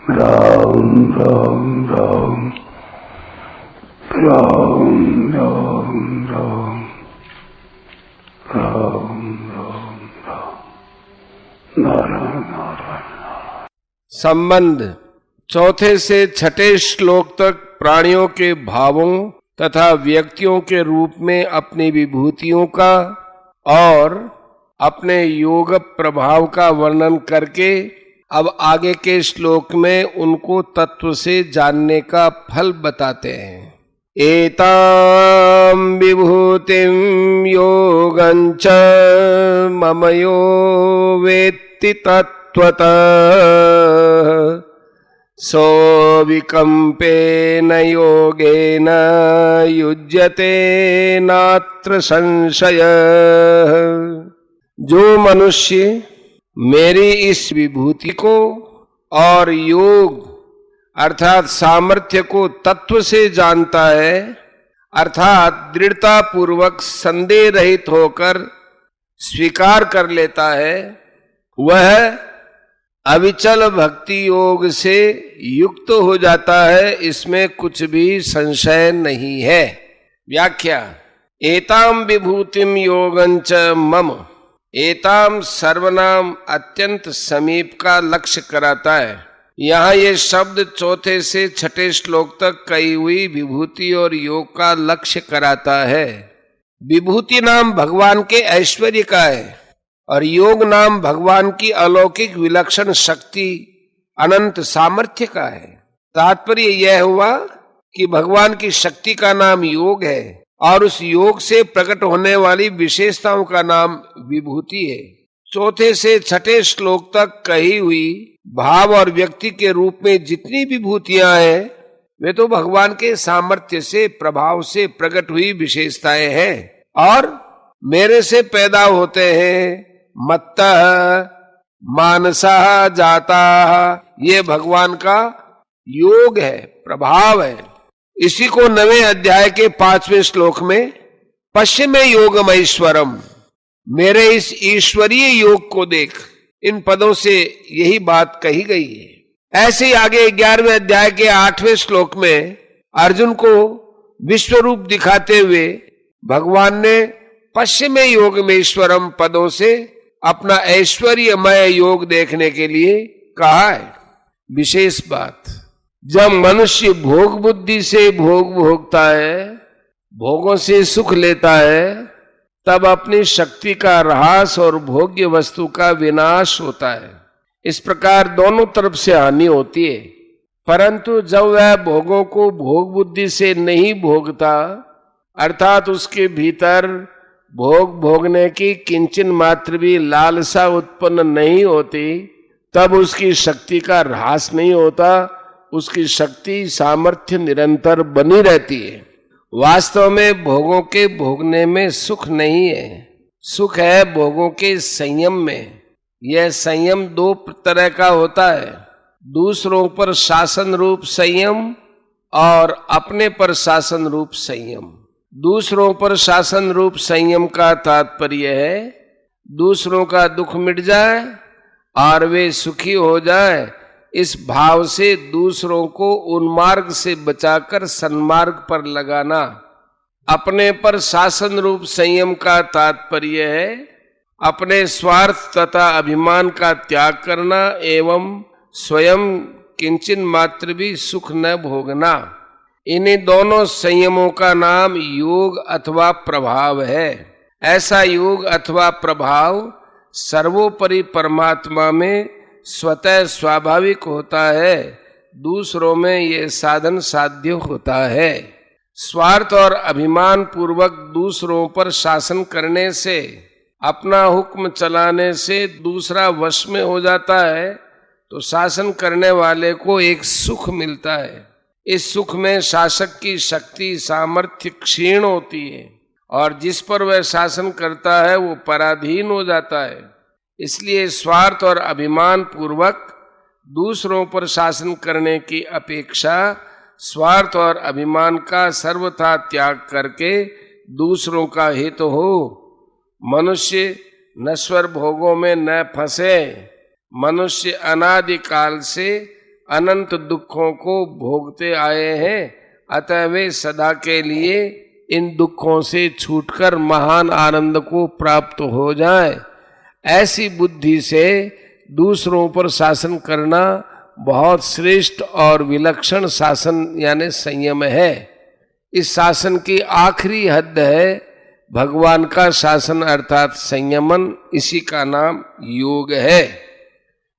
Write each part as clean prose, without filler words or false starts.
राम राम राम राम राम राम राम राम राम नारायण नारायण। संबंध चौथे से छठे श्लोक तक प्राणियों के भावों तथा व्यक्तियों के रूप में अपनी विभूतियों का और अपने योग प्रभाव का वर्णन करके अब आगे के श्लोक में उनको तत्व से जानने का फल बताते हैं। एतां विभूतिं योगञ्च मम यो वेत्ति तत्त्वतः सो विकम्पेन योगेन युज्यते नात्र संशयः। जो मनुष्य मेरी इस विभूति को और योग अर्थात सामर्थ्य को तत्व से जानता है, अर्थात दृढ़ता पूर्वक संदेह रहित होकर स्वीकार कर लेता है, वह अविचल भक्ति योग से युक्त हो जाता है। इसमें कुछ भी संशय नहीं है। व्याख्या एताम विभूतिम योगंच मम। एताम सर्वनाम अत्यंत समीप का लक्ष्य कराता है। यहाँ ये शब्द चौथे से छठे श्लोक तक कही हुई विभूति और योग का लक्ष्य कराता है। विभूति नाम भगवान के ऐश्वर्य का है और योग नाम भगवान की अलौकिक विलक्षण शक्ति अनंत सामर्थ्य का है। तात्पर्य यह हुआ कि भगवान की शक्ति का नाम योग है और उस योग से प्रकट होने वाली विशेषताओं का नाम विभूति है। चौथे से छठे श्लोक तक कही हुई भाव और व्यक्ति के रूप में जितनी विभूतियां हैं वे तो भगवान के सामर्थ्य से प्रभाव से प्रकट हुई विशेषताएं हैं और मेरे से पैदा होते हैं। मत्तः मानसः जातः ये भगवान का योग है, प्रभाव है। इसी को 9वें अध्याय के 5वें श्लोक में पश्चिमे योगमैश्वरम, मेरे इस ईश्वरीय योग को देख, इन पदों से यही बात कही गई है। ऐसे ही आगे 11वें अध्याय के 8वें श्लोक में अर्जुन को विश्व रूप दिखाते हुए भगवान ने पश्चिमे योगमेश्वरम पदों से अपना ऐश्वर्यमय योग देखने के लिए कहा है। विशेष बात, जब मनुष्य भोग बुद्धि से भोग भोगता है, भोगों से सुख लेता है, तब अपनी शक्ति का ह्रास और भोग्य वस्तु का विनाश होता है। इस प्रकार दोनों तरफ से हानि होती है। परंतु जब वह भोगों को भोग बुद्धि से नहीं भोगता, अर्थात उसके भीतर भोग भोगने की किंचन मात्र भी लालसा उत्पन्न नहीं होती, तब उसकी शक्ति का ह्रास नहीं होता, उसकी शक्ति सामर्थ्य निरंतर बनी रहती है। वास्तव में भोगों के भोगने में सुख नहीं है, सुख है भोगों के संयम में। यह संयम दो तरह का होता है, दूसरों पर शासन रूप संयम और अपने पर शासन रूप संयम। दूसरों पर शासन रूप संयम का तात्पर्य है दूसरों का दुख मिट जाए और वे सुखी हो जाए, इस भाव से दूसरों को उन्मार्ग से बचाकर सन्मार्ग पर लगाना। अपने पर शासन रूप संयम का तात्पर्य है अपने स्वार्थ तथा अभिमान का त्याग करना एवं स्वयं किंचन मात्र भी सुख न भोगना। इन्हीं दोनों संयमों का नाम योग अथवा प्रभाव है। ऐसा योग अथवा प्रभाव सर्वोपरि परमात्मा में स्वतः स्वाभाविक होता है, दूसरों में ये साधन साध्य होता है। स्वार्थ और अभिमान पूर्वक दूसरों पर शासन करने से, अपना हुक्म चलाने से दूसरा वश में हो जाता है तो शासन करने वाले को एक सुख मिलता है। इस सुख में शासक की शक्ति सामर्थ्य क्षीण होती है और जिस पर वह शासन करता है वो पराधीन हो जाता है। इसलिए स्वार्थ और अभिमान पूर्वक दूसरों पर शासन करने की अपेक्षा स्वार्थ और अभिमान का सर्वथा त्याग करके दूसरों का हित हो। मनुष्य नश्वर भोगों में न फंसे। मनुष्य अनादिकाल से अनंत दुखों को भोगते आए हैं, अतः वे सदा के लिए इन दुखों से छूटकर महान आनंद को प्राप्त हो जाए। ऐसी बुद्धि से दूसरों पर शासन करना बहुत श्रेष्ठ और विलक्षण शासन यानी संयम है। इस शासन की आखिरी हद है भगवान का शासन अर्थात संयमन, इसी का नाम योग है।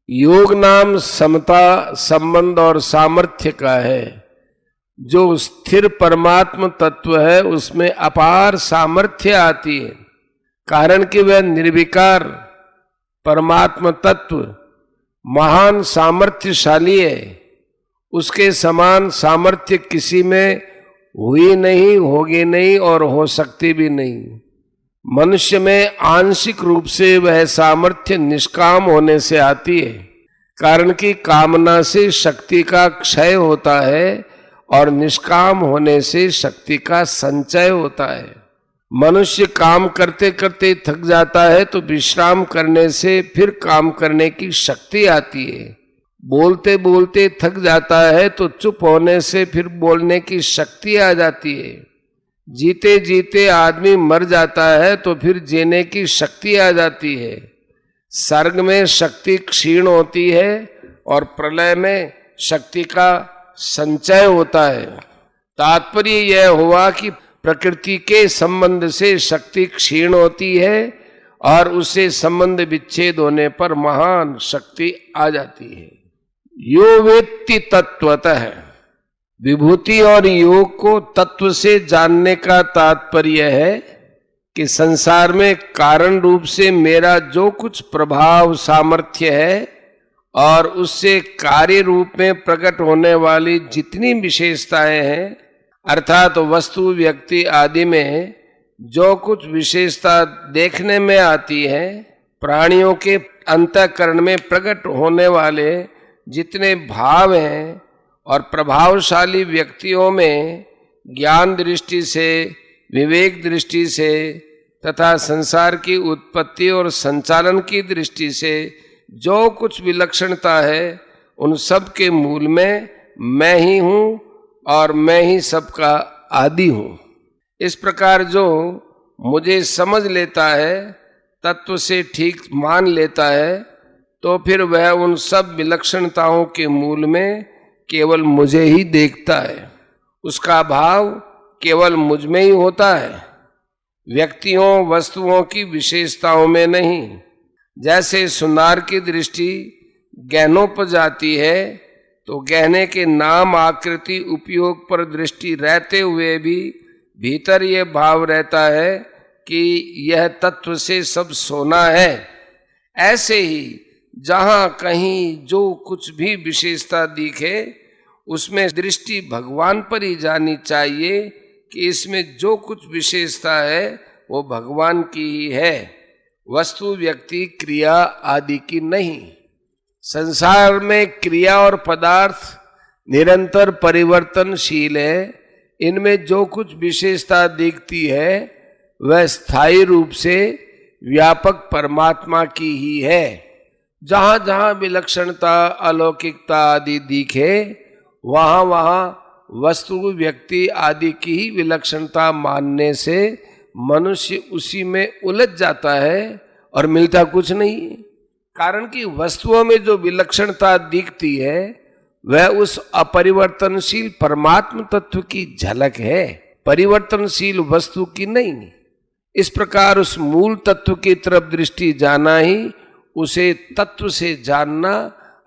योग नाम समता, संबंध और सामर्थ्य का है। जो स्थिर परमात्म तत्व है उसमें अपार सामर्थ्य आती है, कारण कि वह निर्विकार परमात्म तत्व महान सामर्थ्यशाली है। उसके समान सामर्थ्य किसी में हुई नहीं, होगी नहीं और हो सकती भी नहीं। मनुष्य में आंशिक रूप से वह सामर्थ्य निष्काम होने से आती है, कारण कि कामना से शक्ति का क्षय होता है और निष्काम होने से शक्ति का संचय होता है। मनुष्य काम करते करते थक जाता है तो विश्राम करने से फिर काम करने की शक्ति आती है। बोलते बोलते थक जाता है तो चुप होने से फिर बोलने की शक्ति आ जाती है। जीते जीते आदमी मर जाता है तो फिर जीने की शक्ति आ जाती है। सर्ग में शक्ति क्षीण होती है और प्रलय में शक्ति का संचय होता है। तात्पर्य यह हुआ कि प्रकृति के संबंध से शक्ति क्षीण होती है और उससे संबंध विच्छेद होने पर महान शक्ति आ जाती है। यो वेत्ति तत्वतः, विभूति और योग को तत्व से जानने का तात्पर्य है कि संसार में कारण रूप से मेरा जो कुछ प्रभाव सामर्थ्य है और उससे कार्य रूप में प्रकट होने वाली जितनी विशेषताएं हैं, अर्थात वस्तु व्यक्ति आदि में जो कुछ विशेषता देखने में आती है, प्राणियों के अंतःकरण में प्रकट होने वाले जितने भाव हैं और प्रभावशाली व्यक्तियों में ज्ञान दृष्टि से, विवेक दृष्टि से तथा संसार की उत्पत्ति और संचालन की दृष्टि से जो कुछ विलक्षणता है, उन सब के मूल में मैं ही हूँ और मैं ही सबका आदि हूँ। इस प्रकार जो मुझे समझ लेता है, तत्व से ठीक मान लेता है, तो फिर वह उन सब विलक्षणताओं के मूल में केवल मुझे ही देखता है। उसका भाव केवल मुझ में ही होता है, व्यक्तियों वस्तुओं की विशेषताओं में नहीं। जैसे सुनार की दृष्टि गहनों पर जाती है तो गहने के नाम आकृति उपयोग पर दृष्टि रहते हुए भी भीतर यह भाव रहता है कि यह तत्व से सब सोना है। ऐसे ही जहाँ कहीं जो कुछ भी विशेषता दिखे उसमें दृष्टि भगवान पर ही जानी चाहिए कि इसमें जो कुछ विशेषता है वो भगवान की ही है, वस्तु व्यक्ति क्रिया आदि की नहीं। संसार में क्रिया और पदार्थ निरंतर परिवर्तनशील है। इनमें जो कुछ विशेषता दिखती है वह स्थायी रूप से व्यापक परमात्मा की ही है। जहाँ जहाँ विलक्षणता, अलौकिकता आदि दिखे वहाँ वहाँ वस्तु व्यक्ति आदि की ही विलक्षणता मानने से मनुष्य उसी में उलझ जाता है और मिलता कुछ नहीं। कारण कि वस्तुओं में जो विलक्षणता दिखती है वह उस अपरिवर्तनशील परमात्म तत्व की झलक है, परिवर्तनशील वस्तु की नहीं। इस प्रकार उस मूल तत्व की तरफ दृष्टि जाना ही उसे तत्व से जानना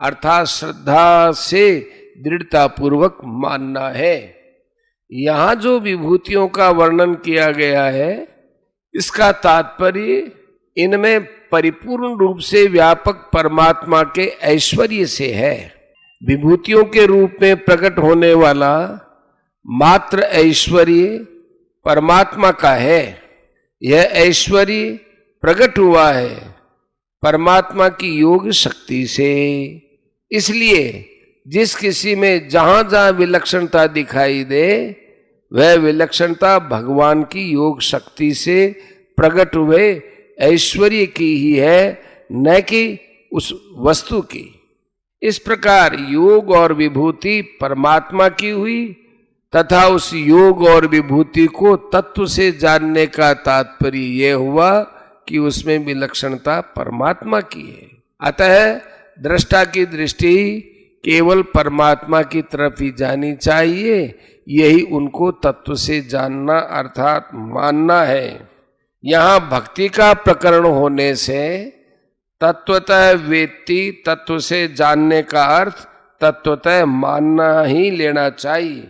अर्थात श्रद्धा से दृढ़ता पूर्वक मानना है। यहाँ जो विभूतियों का वर्णन किया गया है इसका तात्पर्य इनमें परिपूर्ण रूप से व्यापक परमात्मा के ऐश्वर्य से है। विभूतियों के रूप में प्रकट होने वाला मात्र ऐश्वर्य परमात्मा का है। यह ऐश्वर्य प्रकट हुआ है परमात्मा की योग शक्ति से। इसलिए जिस किसी में जहां जहां विलक्षणता दिखाई दे वह विलक्षणता भगवान की योग शक्ति से प्रकट हुए ऐश्वर्य की ही है, न कि उस वस्तु की। इस प्रकार योग और विभूति परमात्मा की हुई तथा उस योग और विभूति को तत्व से जानने का तात्पर्य यह हुआ कि उसमें विलक्षणता परमात्मा की है। अतः दृष्टा की दृष्टि केवल परमात्मा की तरफ ही जानी चाहिए। यही उनको तत्व से जानना अर्थात मानना है। यहाँ भक्ति का प्रकरण होने से तत्वतः वेत्ति तत्व से जानने का अर्थ तत्वतः मानना ही लेना चाहिए।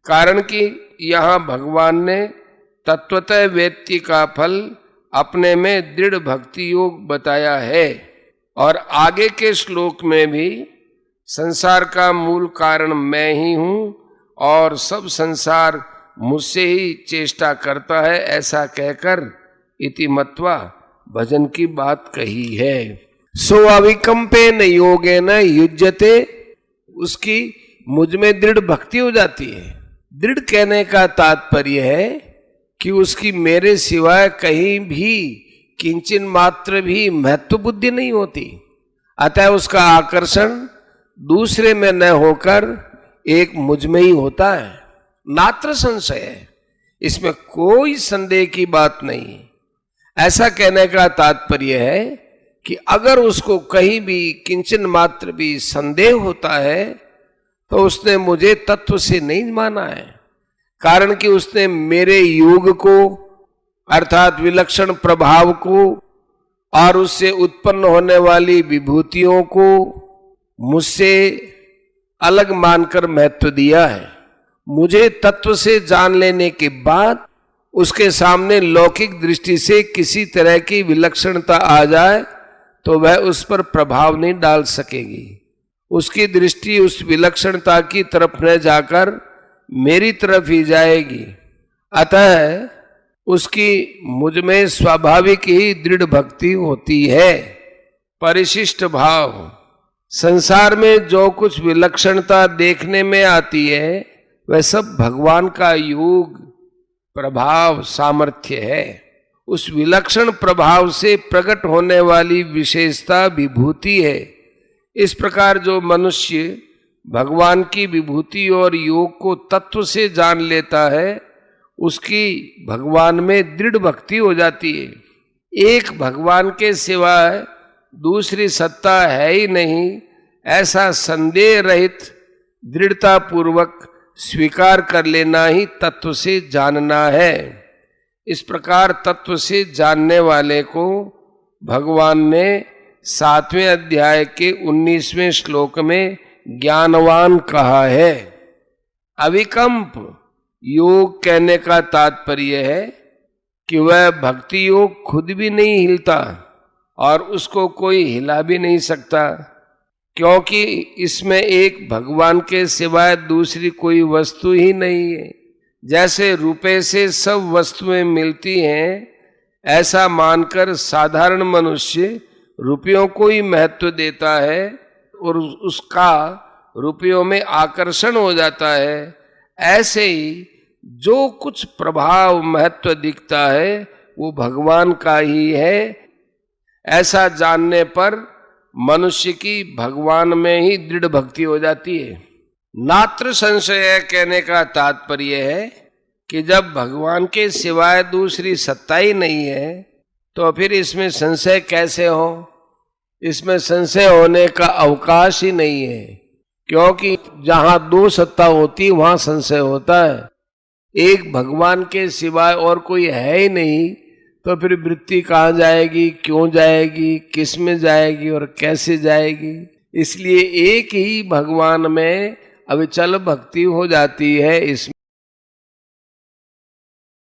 कारण कि यहाँ भगवान ने तत्वतः वेत्ति का फल अपने में दृढ़ भक्ति योग बताया है और आगे के श्लोक में भी संसार का मूल कारण मैं ही हूँ और सब संसार मुझसे ही चेष्टा करता है ऐसा कहकर इति मत्वा भजन की बात कही है। सो अविकंपे न योगे न युज्यते, उसकी मुझ में दृढ़ भक्ति हो जाती है। दृढ़ कहने का तात्पर्य है कि उसकी मेरे सिवाय कहीं भी किंचन मात्र भी महत्व बुद्धि नहीं होती। अतः उसका आकर्षण दूसरे में न होकर एक मुझ में ही होता है। नात्र संशय है, इसमें कोई संदेह की बात नहीं। ऐसा कहने का तात्पर्य है कि अगर उसको कहीं भी किंचन मात्र भी संदेह होता है तो उसने मुझे तत्व से नहीं माना है। कारण कि उसने मेरे योग को अर्थात विलक्षण प्रभाव को और उससे उत्पन्न होने वाली विभूतियों को मुझसे अलग मानकर महत्व दिया है। मुझे तत्व से जान लेने के बाद उसके सामने लौकिक दृष्टि से किसी तरह की विलक्षणता आ जाए तो वह उस पर प्रभाव नहीं डाल सकेगी। उसकी दृष्टि उस विलक्षणता की तरफ न जाकर मेरी तरफ ही जाएगी। अतः उसकी मुझ में स्वाभाविक ही दृढ़ भक्ति होती है। परिशिष्ट भाव, संसार में जो कुछ विलक्षणता देखने में आती है वह सब भगवान का योग प्रभाव सामर्थ्य है। उस विलक्षण प्रभाव से प्रकट होने वाली विशेषता विभूति है। इस प्रकार जो मनुष्य भगवान की विभूति और योग को तत्व से जान लेता है उसकी भगवान में दृढ़ भक्ति हो जाती है। एक भगवान के सिवाय दूसरी सत्ता है ही नहीं, ऐसा संदेह रहित दृढ़ता पूर्वक स्वीकार कर लेना ही तत्व से जानना है। इस प्रकार तत्व से जानने वाले को भगवान ने 7वें अध्याय के 19वें श्लोक में ज्ञानवान कहा है। अविकंप योग कहने का तात्पर्य है कि वह भक्ति योग खुद भी नहीं हिलता और उसको कोई हिला भी नहीं सकता, क्योंकि इसमें एक भगवान के सिवाय दूसरी कोई वस्तु ही नहीं है। जैसे रुपए से सब वस्तुएं मिलती हैं, ऐसा मानकर साधारण मनुष्य रुपयों को ही महत्व देता है और उसका रुपयों में आकर्षण हो जाता है। ऐसे ही जो कुछ प्रभाव महत्व दिखता है वो भगवान का ही है। ऐसा जानने पर मनुष्य की भगवान में ही दृढ़ भक्ति हो जाती है। नात्र संशय कहने का तात्पर्य है कि जब भगवान के सिवाय दूसरी सत्ता ही नहीं है तो फिर इसमें संशय कैसे हो। इसमें संशय होने का अवकाश ही नहीं है, क्योंकि जहां दो सत्ता होती वहां संशय होता है। एक भगवान के सिवाय और कोई है ही नहीं तो फिर वृत्ति कहाँ जाएगी, क्यों जाएगी, किस में जाएगी और कैसे जाएगी। इसलिए एक ही भगवान में अविचल भक्ति हो जाती है। इसमें